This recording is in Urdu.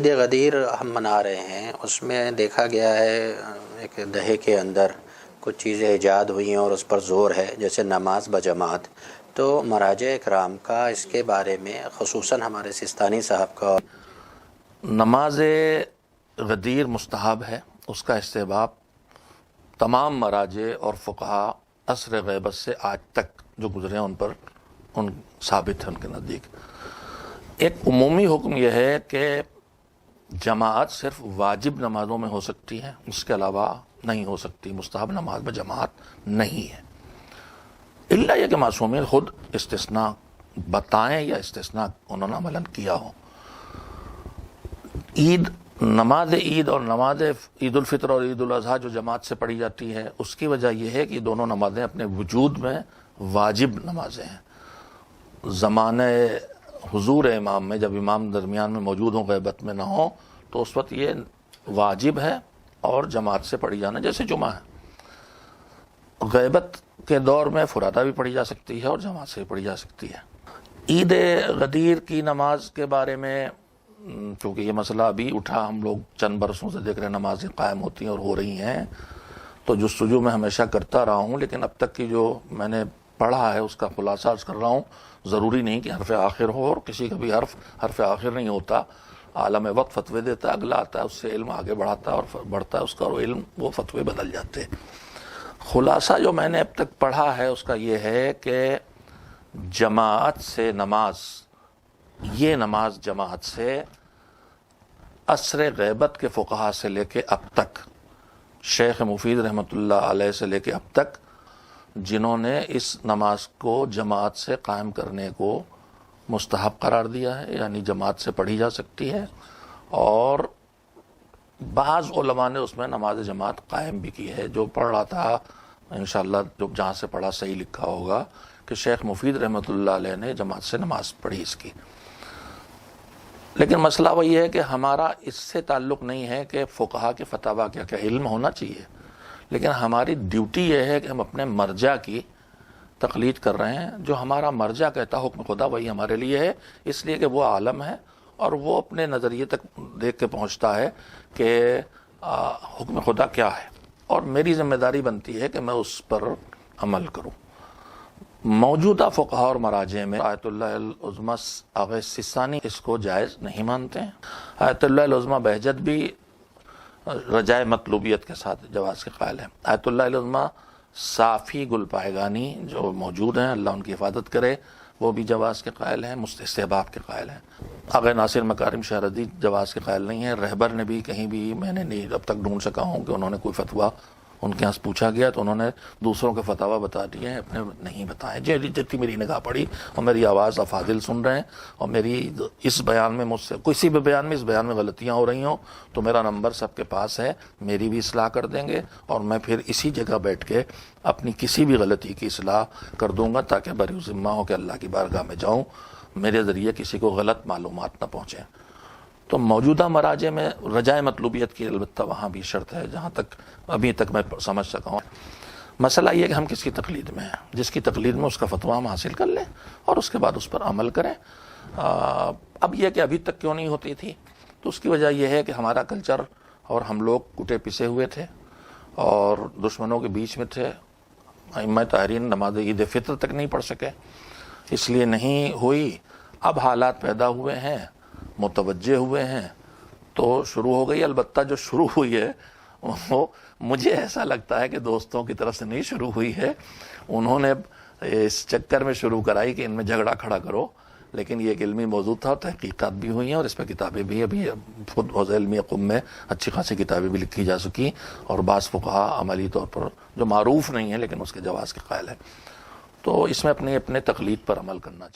عید غدیر ہم منا رہے ہیں، اس میں دیکھا گیا ہے ایک دہے کے اندر کچھ چیزیں ایجاد ہوئی ہیں اور اس پر زور ہے، جیسے نماز بجماعت۔ تو مراجع کرام کا اس کے بارے میں، خصوصاً ہمارے سستانی صاحب کا، نماز غدیر مستحب ہے، اس کا استحباب تمام مراجع اور فقہا عصر غیبت سے آج تک جو گزرے ہیں ان پر ثابت ہے ان کے نزدیک۔ ایک عمومی حکم یہ ہے کہ جماعت صرف واجب نمازوں میں ہو سکتی ہے، اس کے علاوہ نہیں ہو سکتی، مستحب نماز میں جماعت نہیں ہے، الا یہ کہ معصومین خود استثناء بتائیں یا استثناء انہوں نے عملاً کیا ہو۔ نماز عید اور نماز عید الفطر اور عید الاضحیٰ جو جماعت سے پڑھی جاتی ہے، اس کی وجہ یہ ہے کہ دونوں نمازیں اپنے وجود میں واجب نمازیں ہیں۔ زمانہ حضور امام میں جب امام درمیان میں موجود ہوں، غیبت میں نہ ہوں، تو اس وقت یہ واجب ہے اور جماعت سے پڑھی جانا، جیسے جمعہ ہے۔ غیبت کے دور میں فرادہ بھی پڑھی جا سکتی ہے اور جماعت سے بھی پڑھی جا سکتی ہے۔ عید غدیر کی نماز کے بارے میں چونکہ یہ مسئلہ ابھی اٹھا، ہم لوگ چند برسوں سے دیکھ رہے ہیں نمازیں قائم ہوتی ہیں اور ہو رہی ہیں، تو جستجو میں ہمیشہ کرتا رہا ہوں، لیکن اب تک کی جو میں نے پڑھا ہے اس کا خلاصہ عرض کر رہا ہوں۔ ضروری نہیں کہ حرف آخر ہو، اور کسی کا بھی حرف آخر نہیں ہوتا۔ عالم وقت فتوے دیتا ہے، اگلا آتا ہے اس سے علم آگے بڑھاتا ہے اور بڑھتا ہے اس کا، اور علم وہ فتوے بدل جاتے ہیں۔ خلاصہ جو میں نے اب تک پڑھا ہے اس کا یہ ہے کہ جماعت سے یہ نماز جماعت سے عصر غیبت کے فقہا سے لے کے اب تک، شیخ مفید رحمۃ اللہ علیہ سے لے کے اب تک، جنہوں نے اس نماز کو جماعت سے قائم کرنے کو مستحب قرار دیا ہے، یعنی جماعت سے پڑھی جا سکتی ہے، اور بعض علماء نے اس میں نماز جماعت قائم بھی کی ہے۔ جو پڑھ رہا تھا انشاءاللہ، جو جہاں سے پڑھا صحیح لکھا ہوگا کہ شیخ مفید رحمۃ اللہ علیہ نے جماعت سے نماز پڑھی اس کی۔ لیکن مسئلہ وہی ہے کہ ہمارا اس سے تعلق نہیں ہے کہ فقہا کے فتاویٰ کیا علم ہونا چاہیے، لیکن ہماری ڈیوٹی یہ ہے کہ ہم اپنے مرجع کی تقلید کر رہے ہیں۔ جو ہمارا مرجع کہتا حکم خدا، وہی ہمارے لیے ہے، اس لیے کہ وہ عالم ہے اور وہ اپنے نظریے تک دیکھ کے پہنچتا ہے کہ حکم خدا کیا ہے، اور میری ذمہ داری بنتی ہے کہ میں اس پر عمل کروں۔ موجودہ فقہا اور مراجع میں آیت اللہ العظمیٰ آغا سستانی اس کو جائز نہیں مانتے ہیں۔ آیت اللہ العظمیٰ بہجت بھی رجائے مطلوبیت کے ساتھ جواز کے قائل ہیں۔ آیت اللہ العظمیٰ صافی گل پائگانی جو موجود ہیں، اللہ ان کی حفاظت کرے، وہ بھی جواز کے قائل ہیں، استحباب کے قائل ہیں۔ آغا ناصر مکارم شہرزادی جواز کے قائل نہیں ہیں۔ رہبر نے بھی کہیں بھی، میں نے نہیں اب تک ڈھونڈ سکا ہوں کہ انہوں نے کوئی فتویٰ، ان کے یہاں پوچھا گیا تو انہوں نے دوسروں کے فتاویٰ بتا دیے ہیں، اپنے نہیں بتائے۔ جتنی میری نگاہ پڑی اور میری آواز افاضل سن رہے ہیں، اور میری اس بیان میں مجھ سے کسی بھی بیان میں، اس بیان میں غلطیاں ہو رہی ہوں تو میرا نمبر سب کے پاس ہے، میری بھی اصلاح کر دیں گے، اور میں پھر اسی جگہ بیٹھ کے اپنی کسی بھی غلطی کی اصلاح کر دوں گا، تاکہ بری ذمہ ہو کہ اللہ کی بارگاہ میں جاؤں، میرے ذریعے کسی کو غلط معلومات نہ پہنچیں۔ تو موجودہ مراجع میں رجائے مطلوبیت کی البتہ وہاں بھی شرط ہے، جہاں تک ابھی تک میں سمجھ سکا ہوں۔ مسئلہ یہ کہ ہم کس کی تقلید میں ہیں، جس کی تقلید میں اس کا فتویٰ ہم حاصل کر لیں اور اس کے بعد اس پر عمل کریں۔ اب یہ کہ ابھی تک کیوں نہیں ہوتی تھی، تو اس کی وجہ یہ ہے کہ ہمارا کلچر اور ہم لوگ کٹے پسے ہوئے تھے اور دشمنوں کے بیچ میں تھے۔ ائمہ طاہرین نماز عید فطر تک نہیں پڑھ سکے، اس لیے نہیں ہوئی۔ اب حالات پیدا ہوئے ہیں، متوجہ ہوئے ہیں، تو شروع ہو گئی۔ البتہ جو شروع ہوئی ہے وہ مجھے ایسا لگتا ہے کہ دوستوں کی طرف سے نہیں شروع ہوئی ہے، انہوں نے اس چکر میں شروع کرائی کہ ان میں جھگڑا کھڑا کرو، لیکن یہ ایک علمی موضوع تھا، تحقیقات بھی ہوئی ہیں اور اس پہ کتابیں بھی، ابھی خود حوض علمی قم میں اچھی خاصی کتابیں بھی لکھی جا سکی، اور بعض فقہا عملی طور پر جو معروف نہیں ہے لیکن اس کے جواز کے قائل ہیں۔ تو اس میں اپنے تقلید پر عمل کرنا چاہیے۔